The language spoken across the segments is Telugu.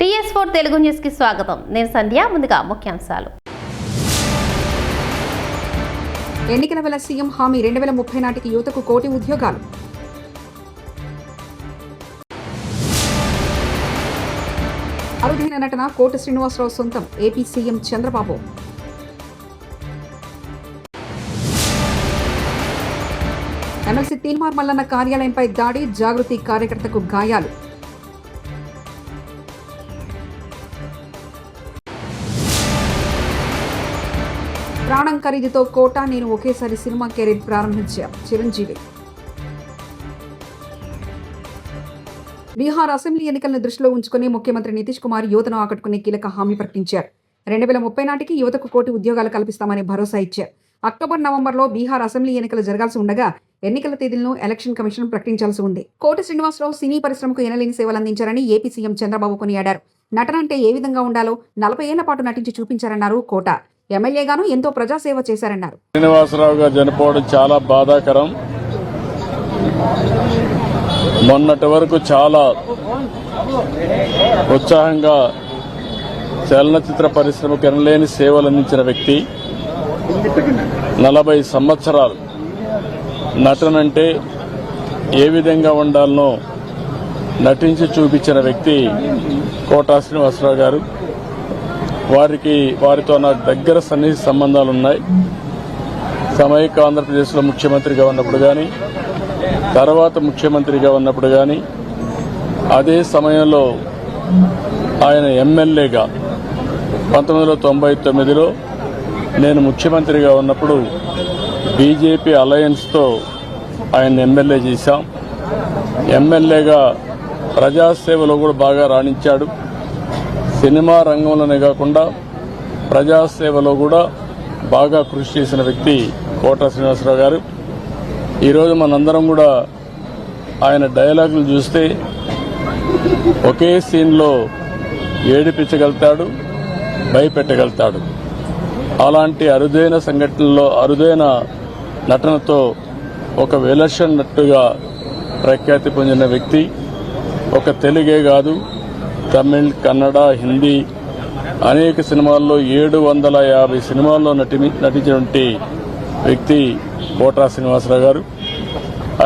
TS4 తెలుగు న్యూస్ కి స్వాగతం. నేను సంధ్య. ముందుగా ముఖ్యాంశాలు. ఎన్నికల వేళ సీఎం హామీ 2030 నాటికి యువతకు 1 కోటి ఉద్యోగాలు. అరుదైన నటన కోట శ్రీనివాసరావు సొంతం AP CM Chandrababu. MLC Teenmar Mallanna కార్యాలయంపై దాడి, జాగృతి కార్యకర్తకు గాయాలు. ప్రాణం ఖరీదుతో కోట నేను ఒకేసారి సినిమా కెరీర్ ప్రారంభించా చిరంజీవి. బీహార్ అసెంబ్లీ ఎన్నికలను దృష్టిలో ఉంచుకుని ముఖ్యమంత్రి నితీష్ కుమార్ యువతను ఆకట్టుకునే కీలక హామీ ప్రకటించారు. 2030 నాటికి యువతకు 1 కోటి ఉద్యోగాలు కల్పిస్తామని భరోసా ఇచ్చారు. అక్టోబర్, నవంబర్లో బీహార్ అసెంబ్లీ ఎన్నికలు జరగాల్సి ఉండగా ఎన్నికల తేదీలను ఎలక్షన్ కమిషన్ ప్రకటించాల్సి ఉంది. కోట శ్రీనివాసరావు సినీ పరిశ్రమకు ఎనలేని సేవలు అందించారని ఏపీ సీఎం చంద్రబాబు కొనియాడారు. నటన అంటే ఏ విధంగా ఉండాలో 40 ఏళ్ల పాటు నటించి చూపించారన్నారు. కోట ఎమ్మెల్యేగాను ఎంతో ప్రజాసేవ చేశారన్నారు. శ్రీనివాసరావు గారు చనిపోవడం చాలా బాధాకరం. మొన్నటి వరకు చాలా ఉత్సాహంగా చలనచిత్ర పరిశ్రమకు ఎనలేని సేవలు అందించిన వ్యక్తి. 40 సంవత్సరాలు నటనంటే ఏ విధంగా ఉండాలనో నటించి చూపించిన వ్యక్తి కోటా శ్రీనివాసరావు గారు. వారితో నాకు దగ్గర సన్నిహిత సంబంధాలు ఉన్నాయి. సమైక్య ఆంధ్రప్రదేశ్లో ముఖ్యమంత్రిగా ఉన్నప్పుడు కానీ, తర్వాత ముఖ్యమంత్రిగా ఉన్నప్పుడు కానీ, అదే సమయంలో ఆయన ఎమ్మెల్యేగా 1999లో నేను ముఖ్యమంత్రిగా ఉన్నప్పుడు బీజేపీ అలయన్స్తో ఆయన ఎమ్మెల్యే చేశాం. ఎమ్మెల్యేగా ప్రజాసేవలో కూడా బాగా రాణించాడు. సినిమా రంగంలోనే కాకుండా ప్రజాసేవలో కూడా బాగా కృషి చేసిన వ్యక్తి కోట శ్రీనివాసరావు గారు. ఈరోజు మనందరం కూడా ఆయన డైలాగులు చూస్తే ఒకే సీన్లో ఏడిపించగలుగుతాడు, భయపెట్టగలుగుతాడు. అలాంటి అరుదైన సంఘటనలో అరుదైన నటనతో ఒక విలక్షణట్టుగా ప్రఖ్యాతి పొందిన వ్యక్తి. ఒక తెలుగే కాదు, తమిళ్, కన్నడ, హిందీ అనేక సినిమాల్లో 750 సినిమాల్లో నటించినటువంటి వ్యక్తి కోటా శ్రీనివాసరావు గారు.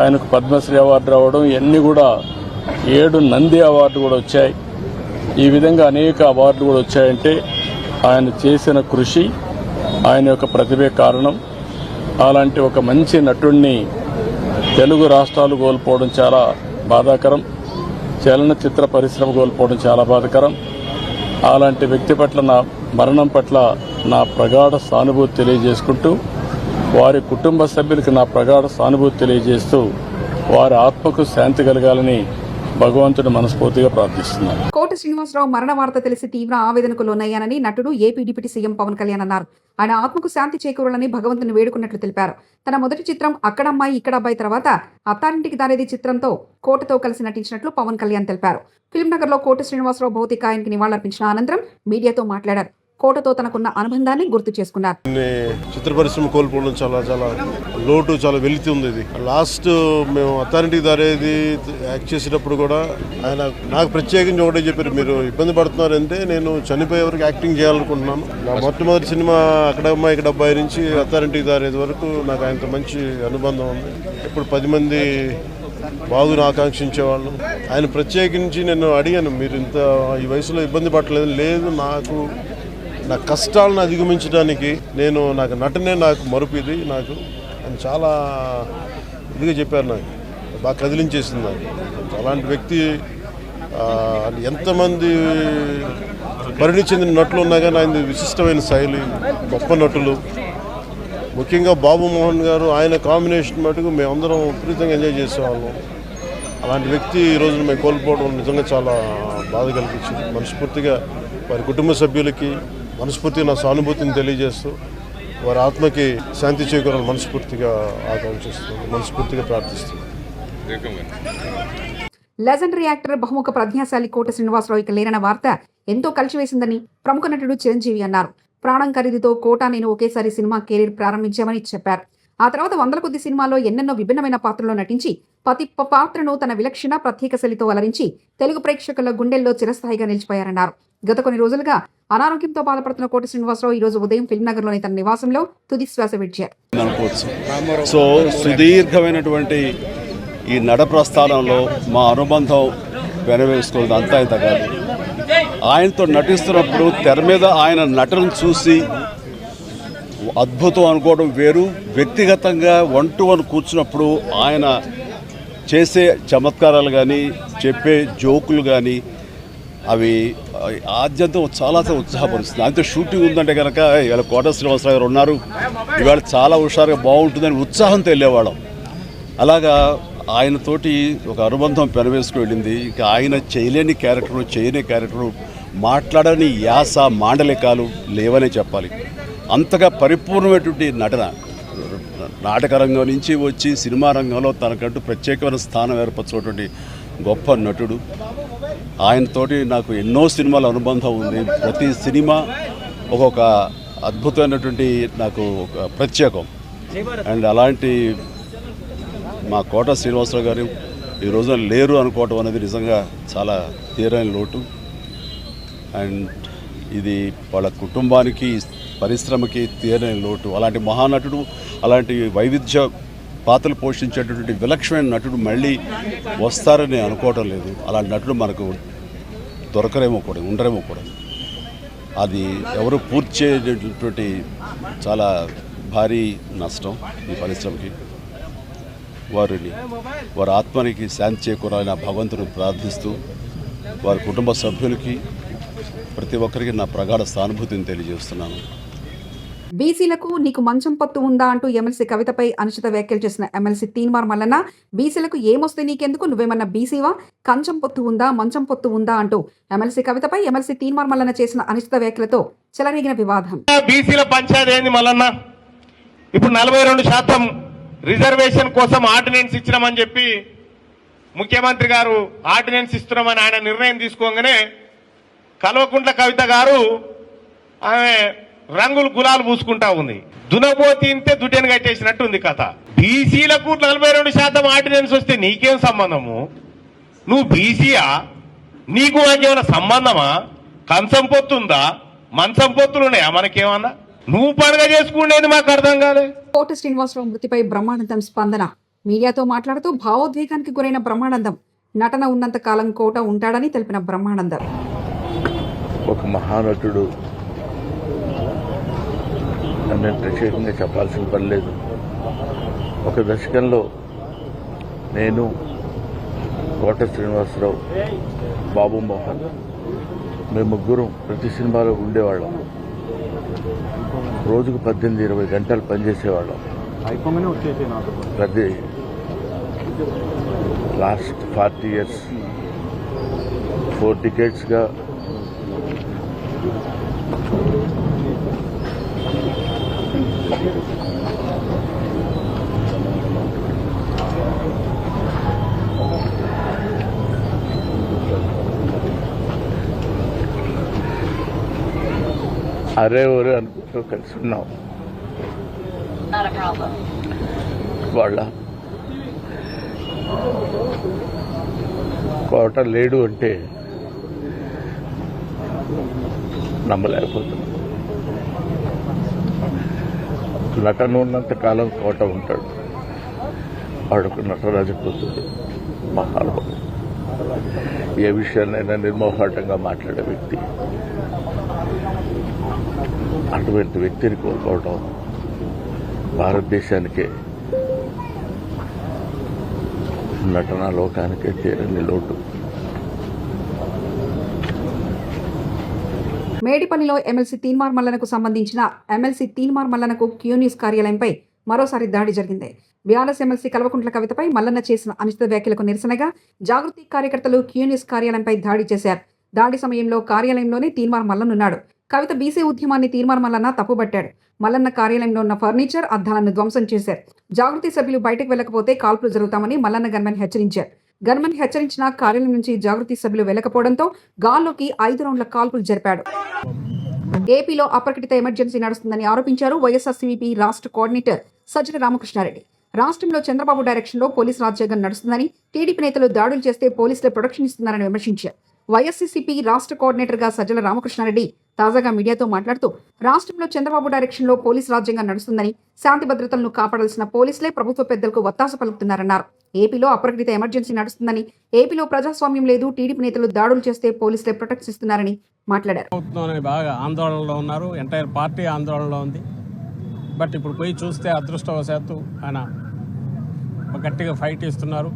ఆయనకు పద్మశ్రీ అవార్డు రావడం, ఇవన్నీ కూడా 7 నంది అవార్డు కూడా వచ్చాయి. ఈ విధంగా అనేక అవార్డులు కూడా వచ్చాయంటే ఆయన చేసిన కృషి, ఆయన యొక్క ప్రతిభే కారణం. అలాంటి ఒక మంచి నటుడిని తెలుగు రాష్ట్రాలు కోల్పోవడం చాలా బాధాకరం. చలనచిత్ర పరిశ్రమ కోల్పోవడం చాలా బాధాకరం. అలాంటి వ్యక్తి పట్ల నా మరణం పట్ల నా ప్రగాఢ సానుభూతి తెలియజేసుకుంటూ, వారి కుటుంబ సభ్యులకు నా ప్రగాఢ సానుభూతి తెలియజేస్తూ వారి ఆత్మకు శాంతి కలగాలని భగవంతుడు మనస్ఫూర్తిగా ప్రార్థిస్తున్నాను. కోట శ్రీనివాసరావు మరణ వార్త తెలిసి తీవ్ర ఆవేదనకు లోనయ్యానని నటుడు AP deputy CM Pawan Kalyan అన్నారు. ఆయన ఆత్మకు శాంతి చేకూరాలని భగవంతుని వేడుకున్నట్లు తెలిపారు. తన మొదటి చిత్రం అక్కడమ్మాయి ఇక్కడబ్బాయి తర్వాత అత్తారింటికి దారేది చిత్రంతో కోటతో కలిసి నటించినట్లు పవన్ కళ్యాణ్ తెలిపారు. ఫిల్మ్నగర్లో కోట శ్రీనివాసరావు భౌతికాయానికి నివాళులర్పించిన అనంతరం మీడియాతో మాట్లాడారు. కోటతో తనకున్న అనుబంధాన్ని గుర్తు చేసుకున్నారు. చిత్ర పరిశ్రమ కోల్పోవడం చాలా చాలా లోటు, చాలా వెలితి ఉంది. ఇది లాస్ట్ మేము అత్తారింటికి దారేది యాక్ట్ చేసేటప్పుడు కూడా ఆయన నాకు ప్రత్యేకించి ఒకటే చెప్పారు, మీరు ఇబ్బంది పడుతున్నారంటే నేను చనిపోయే వరకు యాక్టింగ్ చేయాలనుకుంటున్నాను. నా మొట్టమొదటి సినిమా అక్కడమ్మాయి ఇక్కడ అబ్బాయి నుంచి అత్తారింటికి దారేది వరకు నాకు ఆయనతో మంచి అనుబంధం ఉంది. ఇప్పుడు 10 మంది బాగుని ఆకాంక్షించేవాళ్ళు. ఆయన ప్రత్యేకించి నేను అడిగాను, మీరు ఇంత ఈ వయసులో ఇబ్బంది పడలేదు. లేదు, నా కష్టాలను అధిగమించడానికి నాకు నటనే నాకు మరుపు ఇది నాకు అని చాలా ఇదిగా చెప్పారు. నాకు బాగా కదిలించేసింది. నాకు అలాంటి వ్యక్తి ఎంతమంది పరిణి చెందిన నటులు ఉన్నా కానీ ఆయన విశిష్టమైన శైలి, గొప్ప నటులు, ముఖ్యంగా బాబు మోహన్ గారు, ఆయన కాంబినేషన్ మటుకు మేమందరం విపరీతంగా ఎంజాయ్ చేసేవాళ్ళం. అలాంటి వ్యక్తి ఈ రోజున మేము కోల్పోవడం నిజంగా చాలా బాధ కల్పించింది. మనస్ఫూర్తిగా వారి కుటుంబ సభ్యులకి మనస్ఫూర్తిగా నా సానుభూతిని తెలియజేస్తూ వారి ఆత్మకి శాంతి చేకూరాలని మనస్ఫూర్తిగా ఆకాంక్షిస్తున్నాను, మనస్ఫూర్తిగా ప్రార్థిస్తున్నాను. లెజెండరీ యాక్టర్, బహుముఖ ప్రజ్ఞాశాలి కోట శ్రీనివాసరావు ఇక లేరన్న వార్త ఎంతో కలిసివేసిందని ప్రముఖ నటుడు చిరంజీవి అన్నారు. ప్రాణం ఖరీదుతో కోట నేను ఒకేసారి సినిమా కెరీర్ ప్రారంభించామని చెప్పారు. ఆ తర్వాత 100 కొద్ది సినిమాల్లో ఎన్నెన్నో విభిన్నమైన పాత్రల్లో నటించి ప్రతి పాత్రను తన విలక్షణ ప్రత్యేక శైలితో అలరించి తెలుగు ప్రేక్షకుల గుండెల్లో చిరస్థాయిగా నిలిచిపోయారన్నారు. గత కొన్ని రోజులుగా అనారోగ్యంతో బాధపడుతున్న కోట శ్రీనివాసరావు ఈ రోజు ఉదయం ఫిల్మ్ నగర్లోని తన నివాసంలో తుది శ్వాస విడిచారు. సో సుదీర్ఘమైనటువంటి ఈ నడ ప్రస్థానంలో మా అనుబంధం వెనవేసుకున్నది అంతా ఇంత కాదు. ఆయనతో నటిస్తున్నప్పుడు తెర మీద ఆయన నటనను చూసి అద్భుతం అనుకోవడం వేరు, వ్యక్తిగతంగా 1-to-1 కూర్చున్నప్పుడు ఆయన చేసే చమత్కారాలు కానీ చెప్పే జోకులు కానీ అవి ఆద్యంతం చాలా ఉత్సాహపరుస్తుంది. అంతే షూటింగ్ ఉందంటే కనుక ఇవాళ కోట శ్రీనివాసరావు గారు ఉన్నారు, ఇవాళ చాలా హుషారుగా బాగుంటుందని ఉత్సాహంతో వెళ్ళేవాళ్ళం. అలాగా ఆయనతోటి ఒక అనుబంధం పెనవేసుకు వెళ్ళింది. ఇక ఆయన చేయలేని క్యారెక్టరు, చేయని క్యారెక్టరు, మాట్లాడని యాస మాండలికాలు లేవనే చెప్పాలి. అంతగా పరిపూర్ణమైనటువంటి నటన నాటక రంగం నుంచి వచ్చి సినిమా రంగంలో తనకంటూ ప్రత్యేకమైన స్థానం ఏర్పరచుకున్నటువంటి గొప్ప నటుడు. ఆయనతోటి నాకు ఎన్నో సినిమాల అనుబంధం ఉంది. ప్రతి సినిమా ఒక్కొక్క అద్భుతమైనటువంటి నాకు ఒక ప్రత్యేకం. అండ్ అలాంటి మా కోట శ్రీనివాసరావు గారు ఈ రోజున లేరు అనుకోవటం అనేది నిజంగా చాలా తీరని లోటు. అండ్ ఇది వాళ్ళ కుటుంబానికి, పరిశ్రమకి తీరని లోటు. అలాంటి మహానటుడు, అలాంటి వైవిధ్య పాత్రలు పోషించేటటువంటి విలక్షణమైన నటుడు మళ్ళీ వస్తారని అనుకోవటం లేదు. అలాంటి నటుడు మనకు దొరకరేమో కూడా, ఉండరేమో కూడా. అది ఎవరు పూర్తి చేయటువంటి చాలా భారీ నష్టం ఈ పరిశ్రమకి. వారి ఆత్మనికి శాంతి చేకూరాలని ఆ భగవంతుని ప్రార్థిస్తూ వారి కుటుంబ సభ్యులకి ప్రతి ఒక్కరికి నా ప్రగాఢ సానుభూతిని తెలియజేస్తున్నాను. బీసీలకు నీకు మంచం పత్తు ఉందా అంటూ ఎమ్మెల్సీ కవితపై అనుచిత వ్యాఖ్యలు చేసిన ఎమ్మెల్సీ తీన్మార్ మల్లన్న, బీసీలకు ఏమొస్తే నీకెందుకు, నువ్వేమన్నా బీసీవా, కంచం పొత్తు ఉందా, మంచం పొత్తు ఉందా అంటూ ఎమ్మెల్సీ కవితపై ఎమ్మెల్సీ తీన్మార్ మల్లన్న చేసిన అనుచిత వ్యాఖ్యలతో చెలరేగిన వివాదం. బీసీల పంచాయతీ ఏంది మల్లన్న? ఇప్పుడు 42% రిజర్వేషన్ కోసం ఆర్డినెన్స్ ఇచ్చినామని చెప్పి ముఖ్యమంత్రి గారు ఆర్డినెన్స్ ఇస్తున్నామని ఆయన నిర్ణయం తీసుకోగానే కల్వకుంట్ల కవిత గారు ఆమె రంగులు గులాలు పూసుకుంటా ఉంది. దునబోతింటే దుడ్డెను కట్టేసినట్టు ఉంది కథ. బీసీలకు 42% ఆర్డినెన్స్ వస్తే నీకేం సంబంధము? నువ్వు బీసీయా? నీకు నాకేమైనా సంబంధమా? కంచం పొత్తుందా, మంచం పొత్తులు ఉన్నాయా మనకేమన్నా? నువ్వు పండుగ చేసుకునేది మాకు అర్థం కాలే. కోట శ్రీనివాసరావు మృతిపై బ్రహ్మానందం స్పందన. మీడియాతో మాట్లాడుతూ భావోద్వేగానికి గురైన బ్రహ్మానందం, నటన ఉన్నంత కాలం కోట ఉంటాడని తెలిపిన బ్రహ్మానందం, ఒక మహానటుడు నేను ప్రత్యేకంగా చెప్పాల్సిన పని లేదు. ఒక దశకంలో నేను, కోట శ్రీనివాసరావు, బాబు మోహన్, మేము ముగ్గురం ప్రతి సినిమాలో ఉండేవాళ్ళం. రోజుకు 18-20 గంటలు పనిచేసేవాళ్ళం. ప్రతి లాస్ట్ 40 years 4 decadesగా అరే ఒరే అనుకుంటూ కలిసి ఉన్నాం. వాళ్ళ కోట లేడు అంటే నమ్మలేకపోతున్నాం. నటన ఉన్నంత కాలం కోట ఉంటాడు. వాడొక నటరాజపోతుంది, మహానుభావుడు. ఏ విషయాన్నైనా నిర్మోహాటంగా మాట్లాడే వ్యక్తి. అటువంటి వ్యక్తిని కోల్పోవడం భారతదేశానికే, నటనా లోకానికే తీరని లోటు. మేడిపల్లిలో ఎమ్మెల్సీ తీన్మార్ మల్లనకు సంబంధించిన ఎమ్మెల్సీ తీన్మార్ మల్లనకు క్యూ న్యూస్ కార్యాలయంపై మరోసారి దాడి జరిగింది. బీఆర్ఎస్ ఎమ్మెల్సీ కల్వకుంట్ల కవితపై మల్లన్న చేసిన అనుచిత వ్యాఖ్యలకు నిరసనగా జాగృతి కార్యకర్తలు క్యూ న్యూస్ కార్యాలయంపై దాడి చేశారు. దాడి సమయంలో కార్యాలయంలోనే తీన్మార్ మల్లనున్నాడు. కవిత బీసీ ఉద్యమాన్ని తీన్మార్ మల్లన్న తప్పుబట్టాడు. మల్లన్న కార్యాలయంలో ఉన్న ఫర్నిచర్, అద్దాలను ధ్వంసం చేశారు. జాగృతి సభ్యులు బయటకు వెళ్లకపోతే కాల్పులు జరుగుతామని మల్లన్న గన్మెన్ హెచ్చరించారు. గన్మెన్ హెచ్చరించిన కార్యాలయం నుంచి జాగృతి సభ్యులు వెళ్లకపోవడంతో గాల్లోకి 5 రౌండ్ల కాల్పులు జరిపాడు. ఏపీలో అప్రకటిత ఎమర్జెన్సీ నడుస్తుందని ఆరోపించారు వైఎస్ఆర్సీపీ రాష్ట్ర కోఆర్డినేటర్ సజ్జల రామకృష్ణారెడ్డి. రాష్ట్రంలో చంద్రబాబు డైరెక్షన్లో పోలీసు రాజ్యాంగం నడుస్తుందని, టీడీపీ నేతలు దాడులు చేస్తే పోలీసులే ప్రొటెక్షన్ ఇస్తున్నారని విమర్శించారు. వైఎస్సీసీపీ రాష్ట్ర కోఆర్డినేటర్గా సజ్జల రామకృష్ణారెడ్డి తాజాగా మీడియాతో మాట్లాడుతూ రాష్ట్రంలో చంద్రబాబు డైరెక్షన్లో పోలీసు రాజ్యాంగం నడుస్తుందని, శాంతి భద్రతలను కాపాడాల్సిన పోలీసులే ప్రభుత్వ పెద్దలకు వత్తాస పలుకుతున్నారన్నారు. ఏపీలో అప్రకటిత ఎమర్జెన్సీ నడుస్తుందని, ఏపీలో ప్రజాస్వామ్యం లేదు, టీడీపీ నేతలు దాడులు చేస్తే పోలీసులే ప్రొటెక్షన్ ఇస్తున్నారని మాట్లాడారు. బాగా ఆందోళనలో ఉన్నారు, ఎంటైర్ పార్టీ ఆందోళనలో ఉంది. బట్ ఇప్పుడు పోయి చూస్తే అదృష్టవశాత్తు ఆయన గట్టిగా ఫైట్ ఇస్తున్నారు.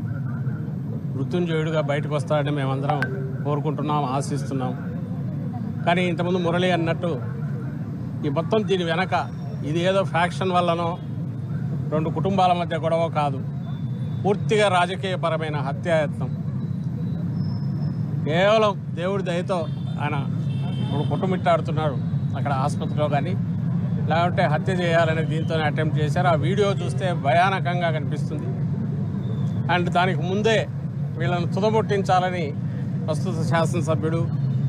మృత్యుంజయుడిగా బయటకు వస్తాడని మేమందరం కోరుకుంటున్నాం, ఆశిస్తున్నాం. కానీ ఇంతకుముందు మురళి అన్నట్టు ఈ మొత్తం దీని వెనక ఇది ఏదో ఫ్యాక్షన్ వల్లనో 2 కుటుంబాల మధ్య గొడవ కాదు, పూర్తిగా రాజకీయపరమైన హత్యాయత్నం. కేవలం దేవుడి దయతో ఆయన ఇప్పుడు కుటుంబిట్టాడుతున్నాడు అక్కడ ఆసుపత్రిలో, కానీ లేకపోతే హత్య చేయాలని దీంతోనే అటెంప్ట్ చేశారు. ఆ వీడియో చూస్తే భయానకంగా కనిపిస్తుంది. అండ్ దానికి ముందే వీళ్ళను తుదముట్టించాలని ప్రస్తుత శాసనసభ్యుడు,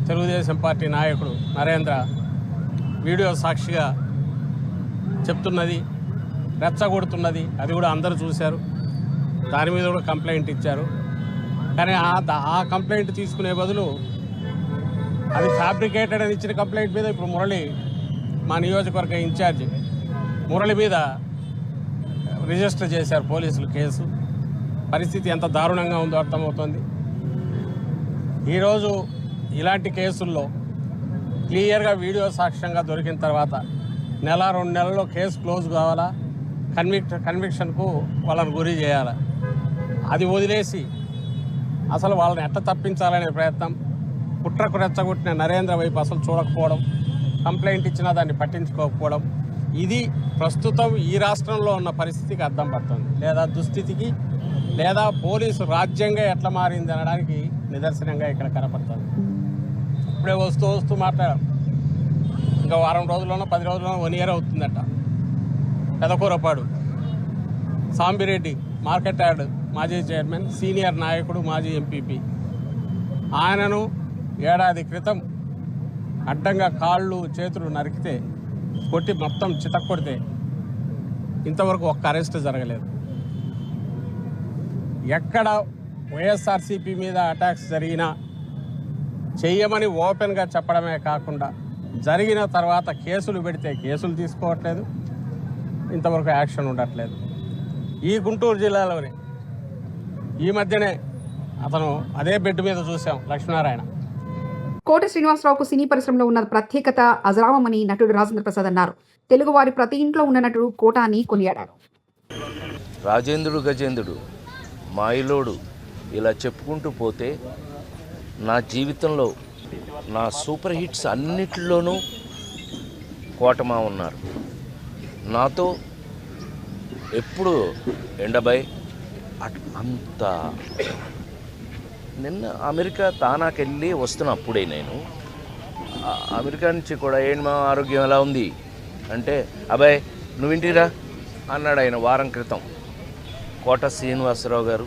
తెలుగుదేశం పార్టీ నాయకుడు నరేంద్ర వీడియో సాక్షిగా చెప్తున్నది, రెచ్చగొడుతున్నది. అది కూడా అందరూ చూశారు. దాని మీద కూడా కంప్లైంట్ ఇచ్చారు. కానీ ఆ కంప్లైంట్ తీసుకునే బదులు అది ఫ్యాబ్రికేటెడ్ అని ఇచ్చిన కంప్లైంట్ మీద ఇప్పుడు మురళి, మా నియోజకవర్గ ఇన్ఛార్జి మురళి మీద రిజిస్టర్ చేశారు పోలీసులు కేసు. పరిస్థితి ఎంత దారుణంగా ఉందో అర్థమవుతుంది. ఈరోజు ఇలాంటి కేసుల్లో క్లియర్గా వీడియో సాక్ష్యంగా దొరికిన తర్వాత 1-2 నెలల్లో కేసు క్లోజ్ కావాలా, కన్విక్షన్కు వాళ్ళని గురి చేయాలా. అది వదిలేసి అసలు వాళ్ళని ఎట్ట తప్పించాలనే ప్రయత్నం, కుట్రకు రెచ్చగొట్టిన నరేంద్ర వైపు అసలు చూడకపోవడం, కంప్లైంట్ ఇచ్చినా దాన్ని పట్టించుకోకపోవడం, ఇది ప్రస్తుతం ఈ రాష్ట్రంలో ఉన్న పరిస్థితికి అర్థం పడుతుంది, లేదా దుస్థితికి, లేదా పోలీసు రాజ్యంగా ఎట్లా మారింది అనడానికి నిదర్శనంగా ఇక్కడ కనపడుతుంది. ఇప్పుడే వస్తూ మాట్లాడాం, ఇంకా వారం రోజుల్లోనో 10 రోజుల్లోనో 1 year అవుతుందట. పెదకూరపాడు సాంబిరెడ్డి మార్కెట్ యార్డ్ మాజీ చైర్మన్, సీనియర్ నాయకుడు, మాజీ ఎంపీపీ, ఆయనను ఏడాది క్రితం అడ్డంగా కాళ్ళు చేతులు నరికితే, కొట్టి మొత్తం చితక్కొడితే ఇంతవరకు ఒక్క అరెస్ట్ జరగలేదు. ఎక్కడ వైఎస్ఆర్సీపీ మీద అటాక్స్ జరిగినా చెయ్యమని ఓపెన్గా చెప్పడమే కాకుండా జరిగిన తర్వాత కేసులు పెడితే కేసులు తీసుకోవట్లేదు, ఇంతవరకు యాక్షన్ ఉండట్లేదు. ఈ గుంటూరు జిల్లాలోనే ఈ మధ్యనే అతను అదే బెడ్ మీద చూసాం, లక్ష్మీనారాయణ. కోట శ్రీనివాసరావుకు సినీ పరిశ్రమలో ఉన్న ప్రత్యేకత అజరామని నటుడు రాజేంద్ర ప్రసాద్ అన్నారు. తెలుగు వారి ప్రతి ఇంట్లో ఉన్న నటుడు కోట అని కొనియాడారు. రాజేంద్రుడు, గజేంద్రుడు, మాయిలోడు, ఇలా చెప్పుకుంటూ పోతే నా జీవితంలో నా సూపర్ హిట్స్ అన్నిటిలోనూ కోటమా ఉన్నారు. నాతో ఎప్పుడు ఎండబై అంత. నిన్న అమెరికా తానాకెళ్ళి వస్తున్నప్పుడే నేను అమెరికా నుంచి కూడా ఏంటి మా ఆరోగ్యం ఎలా ఉంది అంటే, అబ్బాయి నువ్వింటిరా అన్నాడు ఆయన వారం క్రితం. కోట శ్రీనివాసరావు గారు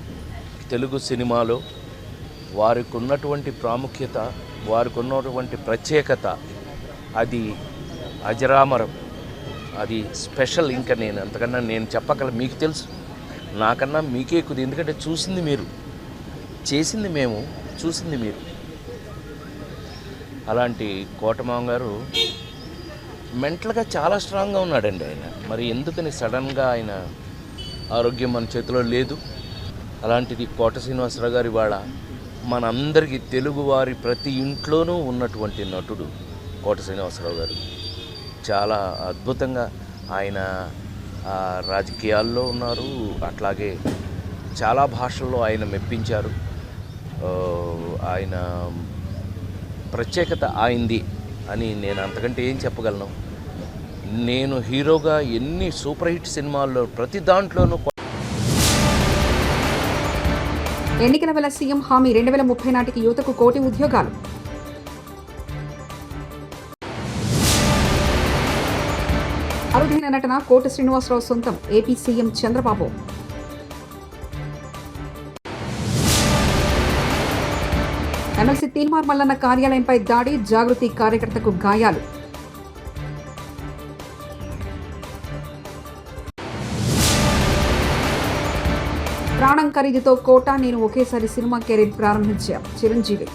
తెలుగు సినిమాలో వారికి ఉన్నటువంటి ప్రాముఖ్యత, వారికి ఉన్నటువంటి ప్రత్యేకత, అది అజరామరం, అది స్పెషల్. ఇంకా నేను అంతకన్నా నేను చెప్పగల, మీకు తెలుసు, నాకన్నా మీకే ఎక్కువ. ఎందుకంటే చూసింది మీరు, చేసింది మేము, చూసింది మీరు. అలాంటి కోటమామ గారు మెంటల్గా చాలా స్ట్రాంగ్గా ఉన్నాడండి ఆయన. మరి ఎందుకని సడన్గా ఆయన ఆరోగ్యం మన చేతిలో లేదు. అలాంటిది కోట శ్రీనివాసరావు గారు ఇవాళ మనందరికీ, తెలుగువారి ప్రతి ఇంట్లోనూ ఉన్నటువంటి నటుడు కోట శ్రీనివాసరావు గారు. చాలా అద్భుతంగా ఆయన రాజకీయాల్లో ఉన్నారు, అట్లాగే చాలా భాషల్లో ఆయన మెప్పించారు. ఆయన ప్రత్యేకత ఆయనది అని నేను అంతకంటే ఏం చెప్పగలను. నేను హీరోగా ఎన్ని సూపర్ హిట్ సినిమాల్లో ప్రతి దాంట్లోనూ. ఎన్నికల వేళ సీఎం హామీ 2030 నాటికి యువతకు 1 కోటి ఉద్యోగాలు. అరుదైన నటన కోట శ్రీనివాసరావు సొంతం. AP CM Chandrababu. MLC Teenmar Mallanna కార్యాలయంపై దాడి, జాగృతి కార్యకర్తకు గాయాలు. ఖరీదుతో కోట నేను ఒకేసారి సినిమా కెరీర్ ప్రారంభించాను చిరంజీవి.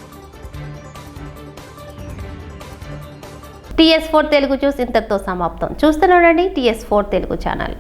TS4 తెలుగు న్యూస్ ఇంతటితో సమాప్తం. చూస్తూనే ఉండండి TS4 తెలుగు ఛానల్.